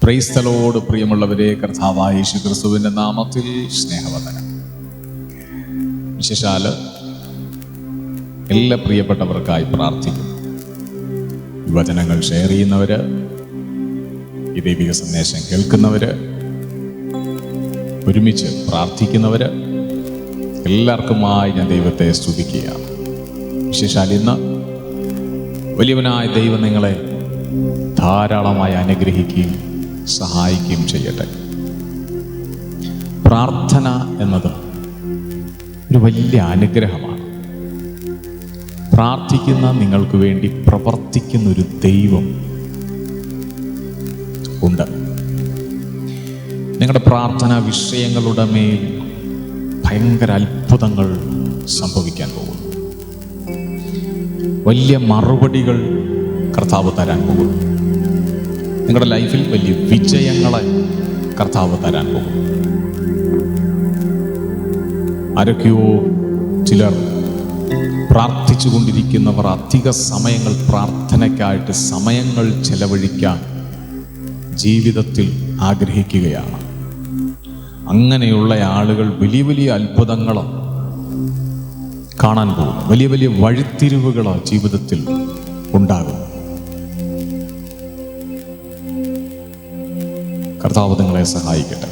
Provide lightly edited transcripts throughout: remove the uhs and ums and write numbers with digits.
Praise the Lord. പ്രിയമുള്ളവരെ, കർത്താവായ യേശു ക്രിസ്തുവിന്റെ നാമത്തിൽ സ്നേഹവന്ദനം. വിശേഷാൽ എല്ലാ പ്രിയപ്പെട്ടവർക്കായി പ്രാർത്ഥിക്കുന്നു. വചനങ്ങൾ ഷെയർ ചെയ്യുന്നവര്, ഈ ദൈവിക സന്ദേശം കേൾക്കുന്നവര്, ഒരുമിച്ച് പ്രാർത്ഥിക്കുന്നവര്, എല്ലാവർക്കുമായി ഞാൻ ദൈവത്തെ സ്തുതിക്കുകയാണ്. വിശേഷാൽ ഇന്ന് വലിയവനായ ദൈവം നിങ്ങളെ ധാരാളമായി അനുഗ്രഹിക്കുകയും സഹായിക്കുകയും ചെയ്യട്ടെ. പ്രാർത്ഥന എന്നത് ഒരു വലിയ അനുഗ്രഹമാണ്. പ്രാർത്ഥിക്കുന്ന നിങ്ങൾക്ക് വേണ്ടി പ്രവർത്തിക്കുന്ന ഒരു ദൈവം ഉണ്ട്. നിങ്ങളുടെ പ്രാർത്ഥനാ വിഷയങ്ങളുടെ മേൽ ഭയങ്കര അത്ഭുതങ്ങൾ സംഭവിക്കാൻ പോകുന്നു. വലിയ മറുപടികൾ കർത്താവ് തരാൻ പോകുന്നു. നിങ്ങളുടെ ലൈഫിൽ വലിയ വിജയങ്ങളെ കർത്താവ് തരാൻ പോകും. ആരൊക്കെയോ ചിലർ പ്രാർത്ഥിച്ചു കൊണ്ടിരിക്കുന്നവർ അധിക സമയങ്ങൾ പ്രാർത്ഥനയ്ക്കായിട്ട് സമയങ്ങൾ ചെലവഴിക്കാൻ ജീവിതത്തിൽ ആഗ്രഹിക്കുകയാണ്. അങ്ങനെയുള്ള ആളുകൾ വലിയ വലിയ അത്ഭുതങ്ങൾ കാണാൻ പോകും. വലിയ വലിയ വഴിത്തിരിവുകൾ ജീവിതത്തിൽ ഉണ്ടാകും. കർത്താവ് നിങ്ങളെ സഹായിക്കട്ടെ.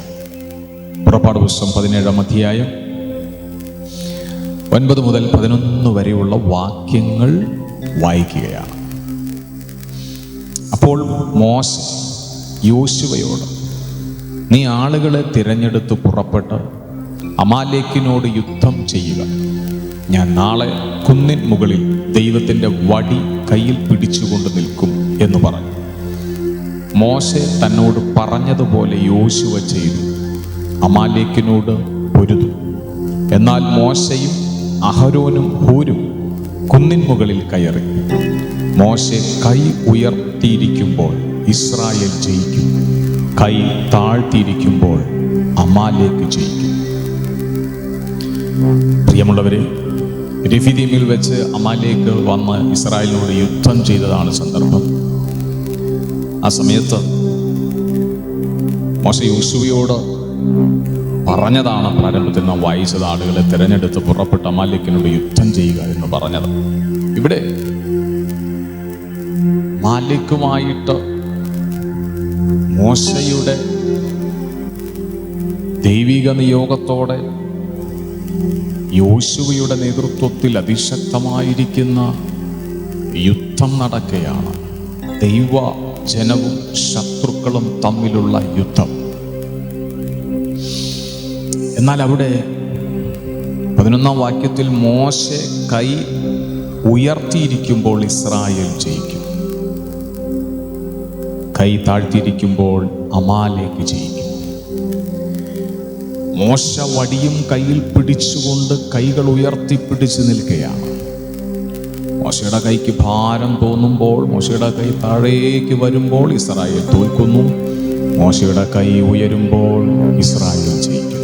പുറപ്പാട് പുസ്തകം 17-ാം അധ്യായം 9 മുതൽ 11 വരെയുള്ള വാക്യങ്ങൾ വായിക്കുകയാണ്. അപ്പോൾ മോശെ യോശുവയോട്, നീ ആളുകളെ തിരഞ്ഞെടുത്ത് പുറപ്പെട്ട് അമാലേക്കിനോട് യുദ്ധം ചെയ്യുക. ഞാൻ നാളെ കുന്നിൻ മുകളിൽ ദൈവത്തിൻ്റെ വടി കയ്യിൽ പിടിച്ചുകൊണ്ട് നിൽക്കും എന്ന് പറഞ്ഞു. മോശെ തന്നോട് പറഞ്ഞതുപോലെ യോശുവ ചെയ്തു. അമാലേക്കിനോട് പൊരുതു. എന്നാൽ മോശയും അഹരോനും ഹൂരും കുന്നിൻ മുകളിൽ കയറി. മോശെ കൈ ഉയർത്തിയിരിക്കുമ്പോൾ ഇസ്രായേൽ ജയിക്കും, കൈ താഴ്ത്തിയിരിക്കുമ്പോൾ അമാലേക്ക് ജയിക്കും. പ്രിയമുള്ളവരെ, രഫീദീമിൽ വെച്ച് അമാലേക്ക് വന്ന് ഇസ്രായേലിനോട് യുദ്ധം ചെയ്തതാണ് സന്ദർഭം. ആ സമയത്ത് മോശെ യോശുവയോട് പറഞ്ഞതാണ്, പ്രാരംഭത്തിൽ നാം വായിച്ചത്, ആളുകളെ തിരഞ്ഞെടുത്ത് പുറപ്പെട്ട അമാലേക്കിനോട് യുദ്ധം ചെയ്യുക എന്ന് പറഞ്ഞത്. ഇവിടെ അമാലേക്കുമായിട്ട് മോശയുടെ ദൈവിക നിയോഗത്തോടെ യോശുവയുടെ നേതൃത്വത്തിൽ അതിശക്തമായിരിക്കുന്ന യുദ്ധം നടക്കുകയാണ്. ദൈവ ജനവും ശത്രുക്കളും തമ്മിലുള്ള യുദ്ധം. എന്നാൽ അവിടെ 11-ാം വാക്യത്തിൽ മോശെ കൈ ഉയർത്തിയിരിക്കുമ്പോൾ ഇസ്രായേൽ ജയിക്കും, കൈ താഴ്ത്തിയിരിക്കുമ്പോൾ അമാലേക്ക് ജയിക്കും. മോശ വടിയും കയ്യിൽ പിടിച്ചുകൊണ്ട് കൈകൾ ഉയർത്തിപ്പിടിച്ച് നിൽക്കുകയാണ്. മോശയുടെ കൈക്ക് ഭാരം തോന്നുമ്പോൾ, മോശയുടെ കൈ താഴേക്ക് വരുമ്പോൾ ഇസ്രായേൽ തോൽക്കുന്നു. മോശയുടെ കൈ ഉയരുമ്പോൾ ഇസ്രായേൽ ജയിക്കും.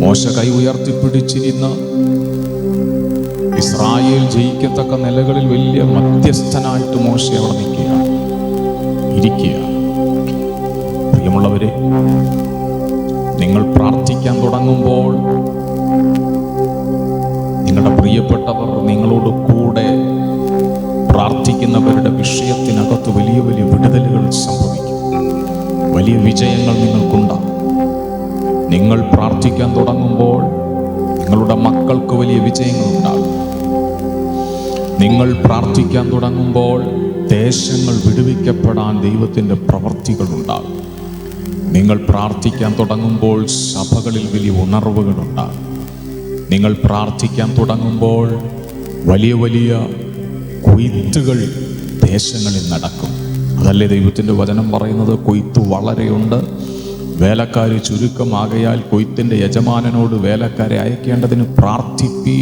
മോശ കൈ ഉയർത്തിപ്പിടിച്ചിരുന്ന ഇസ്രായേൽ ജയിക്കത്തക്ക നിലകളിൽ വലിയ മധ്യസ്ഥനായിട്ട് മോശ അവിടെ ഇരിക്കുക. പ്രിയമുള്ളവരെ, നിങ്ങൾ പ്രാർത്ഥിക്കാൻ തുടങ്ങുമ്പോൾ നിങ്ങളുടെ പ്രിയപ്പെട്ടവർ നിങ്ങളോട് കൂടെ പ്രാർത്ഥിക്കുന്നവരുടെ വിഷയത്തിനകത്ത് വലിയ വലിയ വിടുതലുകൾ സംഭവിക്കും. വലിയ വിജയങ്ങൾ നിങ്ങൾക്കുണ്ടാകും. നിങ്ങൾ പ്രാർത്ഥിക്കാൻ തുടങ്ങുമ്പോൾ നിങ്ങളുടെ മക്കൾക്ക് വലിയ വിജയങ്ങൾ ഉണ്ടാകും. നിങ്ങൾ പ്രാർത്ഥിക്കാൻ തുടങ്ങുമ്പോൾ ദേശങ്ങൾ വിടുവിക്കപ്പെടാൻ ദൈവത്തിൻ്റെ പ്രവൃത്തികൾ ഉണ്ടാകും. നിങ്ങൾ പ്രാർത്ഥിക്കാൻ തുടങ്ങുമ്പോൾ സഭകളിൽ വലിയ ഉണർവുകൾ ഉണ്ടാകും. നിങ്ങൾ പ്രാർത്ഥിക്കാൻ തുടങ്ങുമ്പോൾ വലിയ വലിയ കൊയ്ത്തുകൾ ദേശങ്ങളിൽ നടക്കും. അതല്ലേ ദൈവത്തിൻ്റെ വചനം പറയുന്നത്? കൊയ്ത്ത് വളരെയുണ്ട്, വേലക്കാർ ചുരുക്കമാകയാൽ കൊയ്ത്തിൻ്റെ യജമാനനോട് വേലക്കാരെ അയക്കേണ്ടതിന് പ്രാർത്ഥിപ്പീ,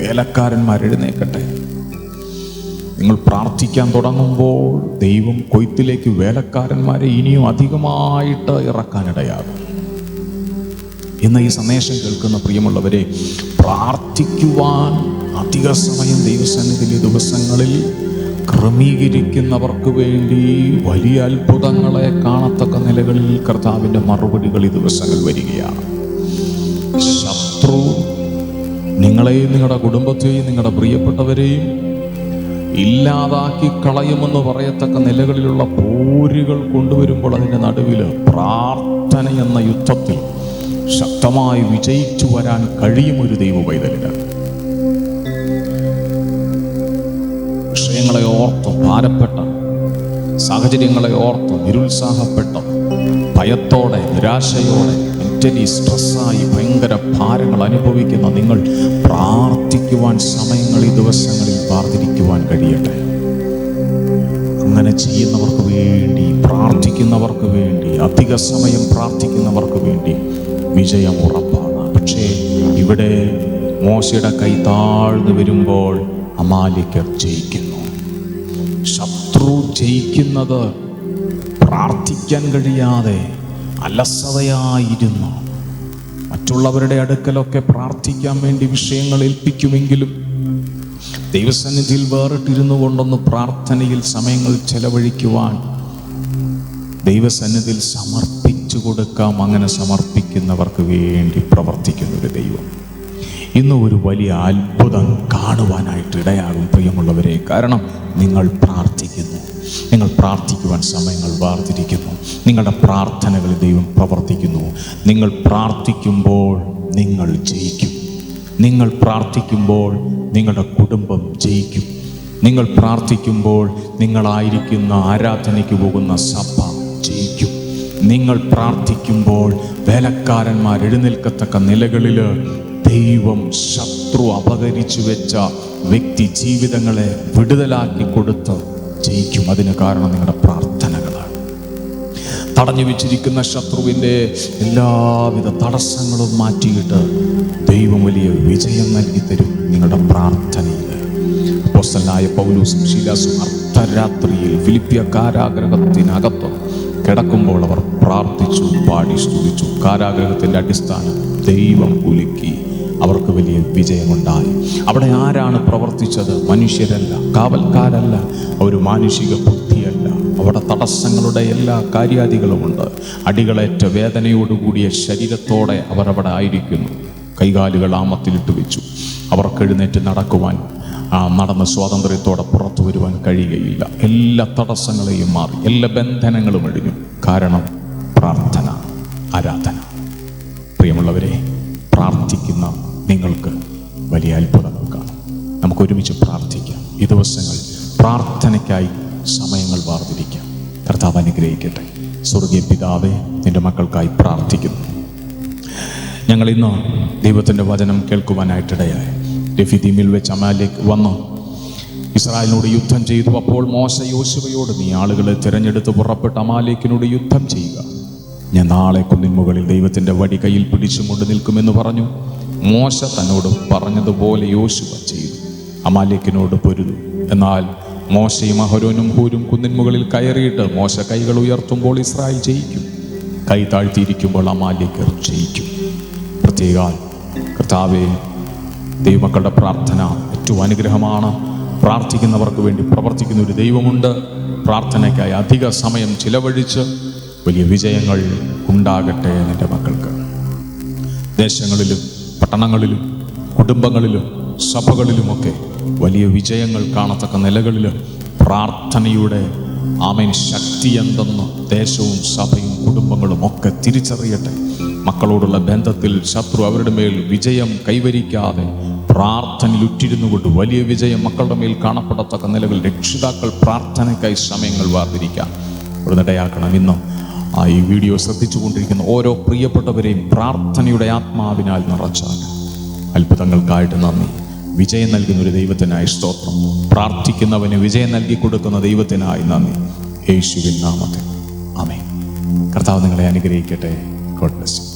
വേലക്കാരന്മാർ എഴുന്നേക്കട്ടെ. നിങ്ങൾ പ്രാർത്ഥിക്കാൻ തുടങ്ങുമ്പോൾ ദൈവം കൊയ്ത്തിലേക്ക് വേലക്കാരന്മാരെ ഇനിയും അധികമായിട്ട് ഇറക്കാനിടയാകും. ഇന്ന് ഈ സന്ദേശം കേൾക്കുന്ന പ്രിയമുള്ളവരെ, പ്രാർത്ഥിക്കുവാൻ അധിക സമയം ദൈവസന്നിധിയിലെ ദിവസങ്ങളിൽ ക്രമീകരിക്കുന്നവർക്ക് വേണ്ടി വലിയ അത്ഭുതങ്ങളെ കാണത്തക്ക നിലകളിൽ കർത്താവിൻ്റെ മറുപടികൾ ഈ ദിവസങ്ങൾ വരികയാണ്. ശത്രു നിങ്ങളെയും നിങ്ങളുടെ കുടുംബത്തെയും നിങ്ങളുടെ പ്രിയപ്പെട്ടവരെയും ഇല്ലാതാക്കി കളയുമെന്ന് പറയത്തക്ക നിലകളിലുള്ള പോരുകൾ കൊണ്ടുവരുമ്പോൾ അതിൻ്റെ നടുവിൽ പ്രാർത്ഥന എന്ന യുദ്ധത്തിൽ ശക്തമായി വിജയിച്ചു വരാൻ കഴിയുമൊരു ദൈവ പൈതലിന്. വിഷയങ്ങളെ ഓർത്ത് ഭാരപ്പെട്ട, സാഹചര്യങ്ങളെ ഓർത്ത് നിരുത്സാഹപ്പെട്ട, ഭയത്തോടെ നിരാശയോടെ മെന്റലി സ്ട്രെസ്സായി ഭയങ്കര ഭാരങ്ങൾ അനുഭവിക്കുന്ന നിങ്ങൾ പ്രാർത്ഥിക്കുവാൻ സമയങ്ങൾ ഈ ദിവസങ്ങളിൽ പ്രാർത്ഥിക്കുവാൻ കഴിയട്ടെ. അങ്ങനെ ചെയ്യുന്നവർക്ക് വേണ്ടി, പ്രാർത്ഥിക്കുന്നവർക്ക് വേണ്ടി, അധിക സമയം പ്രാർത്ഥിക്കുന്നവർക്ക് വേണ്ടി വിജയം ഉറപ്പാണ്. പക്ഷേ ഇവിടെ മോശയുടെ കൈ താഴ്ന്നു വരുമ്പോൾ അമാലിക്കർ ജയിക്കുന്നു. ശത്രു ജയിക്കുന്നത് പ്രാർത്ഥിക്കാൻ കഴിയാതെ അലസതയായിരുന്നു. മറ്റുള്ളവരുടെ അടുക്കലൊക്കെ പ്രാർത്ഥിക്കാൻ വേണ്ടി വിഷയങ്ങൾ ഏൽപ്പിക്കുമെങ്കിലും ദൈവസന്നിധിയിൽ വേറിട്ടിരുന്നു കൊണ്ടൊന്ന് പ്രാർത്ഥനയിൽ സമയങ്ങൾ ചെലവഴിക്കുവാൻ ദൈവസന്നിധിയിൽ സമർപ്പിച്ചു കൊടുക്കാം. അങ്ങനെ സമർപ്പിക്കുന്നവർക്ക് വേണ്ടി പ്രവർത്തിക്കുന്നൊരു ദൈവം ഇന്ന് ഒരു വലിയ അത്ഭുതം കാണുവാനായിട്ട് ഇടയാകും പ്രിയമുള്ളവരെ. കാരണം നിങ്ങൾ പ്രാർത്ഥിക്കുന്നു, നിങ്ങൾ പ്രാർത്ഥിക്കുവാൻ സമയങ്ങൾ വേർതിരിക്കുന്നു, നിങ്ങളുടെ പ്രാർത്ഥനകളിൽ ദൈവം പ്രവർത്തിക്കുന്നു. നിങ്ങൾ പ്രാർത്ഥിക്കുമ്പോൾ നിങ്ങൾ ജയിക്കും. നിങ്ങൾ പ്രാർത്ഥിക്കുമ്പോൾ നിങ്ങളുടെ കുടുംബം ജയിക്കും. നിങ്ങൾ പ്രാർത്ഥിക്കുമ്പോൾ നിങ്ങളായിരിക്കുന്ന ആരാധനയ്ക്ക് പോകുന്ന സഭ ജയിക്കും. നിങ്ങൾ പ്രാർത്ഥിക്കുമ്പോൾ വേലക്കാരന്മാർ എഴുന്നേൽക്കത്തക്ക നിലകളിൽ ദൈവം ശത്രു അപകരിച്ചു വെച്ച വ്യക്തി ജീവിതങ്ങളെ വിടുതലാക്കി കൊടുത്ത് ജയിക്കും. അതിന് കാരണം നിങ്ങളുടെ പ്രാർത്ഥനകളാണ്. തടഞ്ഞു വെച്ചിരിക്കുന്ന ശത്രുവിൻ്റെ എല്ലാവിധ തടസ്സങ്ങളും മാറ്റിയിട്ട് ദൈവം വലിയ വിജയം നൽകി തരും നിങ്ങളുടെ പ്രാർത്ഥനയിൽ. അപ്പോസ്തലനായ പൗലോസും ശീലാസും അർദ്ധരാത്രിയിൽ ഫിലിപ്പിയ കാരാഗ്രഹത്തിനകത്ത് കിടക്കുമ്പോൾ അവർ പ്രാർത്ഥിച്ചു, പാടി സ്തുതിച്ചു. കാരാഗ്രഹത്തിൻ്റെ അടിസ്ഥാനം ദൈവം കുലുക്കി. അവർക്ക് വലിയ വിജയമുണ്ടായി. അവിടെ ആരാണ് പ്രവർത്തിച്ചത്? മനുഷ്യരല്ല, കാവൽക്കാരല്ല, ഒരു മാനുഷിക ബുദ്ധിയല്ല. അവിടെ തടസ്സങ്ങളുടെ എല്ലാ കാര്യാദികളുമുണ്ട്. അടികളേറ്റ വേദനയോടുകൂടിയ ശരീരത്തോടെ അവർ അവിടെ ആയിരിക്കുന്നു. കൈകാലുകൾ ആമത്തിലിട്ട് വെച്ചു. അവർക്ക് എഴുന്നേറ്റ് നടക്കുവാൻ, നടന്ന് സ്വാതന്ത്ര്യത്തോടെ പുറത്തു വരുവാൻ കഴിയുകയില്ല. എല്ലാ തടസ്സങ്ങളെയും മാറി, എല്ലാ ബന്ധനങ്ങളും ഒഴിഞ്ഞു. കാരണം പ്രാർത്ഥന, ആരാധന. പ്രിയമുള്ളവരെ, പ്രാർത്ഥിക്കുന്ന നിങ്ങൾക്ക് വലിയ അത്ഭുതങ്ങൾ കാണും. നമുക്ക് ഒരുമിച്ച് പ്രാർത്ഥിക്കാം. ഈ ദിവസങ്ങൾ പ്രാർത്ഥനയ്ക്കായി സമയങ്ങൾ വേർതിരിക്കാം. കർത്താവ് അനുഗ്രഹിക്കട്ടെ. സ്വർഗീയ പിതാവേ, നിന്റെ മക്കൾക്കായി പ്രാർത്ഥിക്കുന്നു. ഞങ്ങൾ ഇന്ന് ദൈവത്തിൻ്റെ വചനം കേൾക്കുവാനായിട്ടിടയായി. രഫീദീമിൽ വെച്ച് അമാലേക്ക് വന്ന് ഇസ്രായേലിനോട് യുദ്ധം ചെയ്തു. അപ്പോൾ മോശ യോശുവയോട്, നീ ആളുകളെ തിരഞ്ഞെടുത്ത് പുറപ്പെട്ട് അമാലേക്കിനോട് യുദ്ധം ചെയ്യുക. ഞാൻ നാളെ കുന്നിൻ മുകളിൽ ദൈവത്തിൻ്റെ വടി കയ്യിൽ പിടിച്ചുകൊണ്ട് നിൽക്കുമെന്ന് പറഞ്ഞു. മോശ തന്നോട് പറഞ്ഞതുപോലെ യോശുവ ചെയ്തു. അമാലേക്കിനോട് പൊരുതു. എന്നാൽ മോശയും അഹരോനും ഹൂരും കുന്നിൻ മുകളിൽ കയറിയിട്ട് മോശ കൈകൾ ഉയർത്തുമ്പോൾ ഇസ്രായേൽ ജയിക്കും, കൈ താഴ്ത്തിയിരിക്കുമ്പോൾ അമാലേക്കർ ജയിക്കും. പ്രത്യേക കർത്താവേ, ദൈവമക്കളുടെ പ്രാർത്ഥന ഏറ്റവും അനുഗ്രഹമാണ്. പ്രാർത്ഥിക്കുന്നവർക്ക് വേണ്ടി പ്രവർത്തിക്കുന്ന ഒരു ദൈവമുണ്ട്. പ്രാർത്ഥനയ്ക്കായി അധിക സമയം ചിലവഴിച്ച് വലിയ വിജയങ്ങൾ ഉണ്ടാകട്ടെ എൻ്റെ മക്കൾക്ക്. ദേശങ്ങളിലും പട്ടണങ്ങളിലും കുടുംബങ്ങളിലും സഭകളിലുമൊക്കെ വലിയ വിജയങ്ങൾ കാണത്തക്ക നിലകളിൽ പ്രാർത്ഥനയുടെ ആമേൻ ശക്തി എന്തെന്ന് ദേശവും സഭയും കുടുംബങ്ങളും ഒക്കെ തിരിച്ചറിയട്ടെ. മക്കളോടുള്ള ബന്ധത്തിൽ ശത്രു അവരുടെ മേൽ വിജയം കൈവരിക്കാതെ പ്രാർത്ഥനയിൽ ഉറ്റിരുന്നു കൊണ്ട് വലിയ വിജയം മക്കളുടെ മേൽ കാണപ്പെടത്തക്ക നിലകൾ രക്ഷിതാക്കൾ പ്രാർത്ഥനയ്ക്കായി സമയങ്ങൾ വേർതിരിക്കാം. ഇടയാക്കണം. ഇന്നും ഈ വീഡിയോ ശ്രദ്ധിച്ചു കൊണ്ടിരിക്കുന്ന ഓരോ പ്രിയപ്പെട്ടവരെയും പ്രാർത്ഥനയുടെ ആത്മാവിനാൽ നിറച്ചാൽ അത്ഭുതങ്ങൾക്കായിട്ട് നന്ദി. വിജയം നൽകുന്ന ഒരു ദൈവത്തിനായി സ്തോത്രം. പ്രാർത്ഥിക്കുന്നവന് വിജയം നൽകി കൊടുക്കുന്ന ദൈവത്തിനായി നന്ദി. യേശുവിൻ നാമത്തിൽ ആമേൻ. കർത്താവ് നിങ്ങളെ അനുഗ്രഹിക്കട്ടെ. God bless you.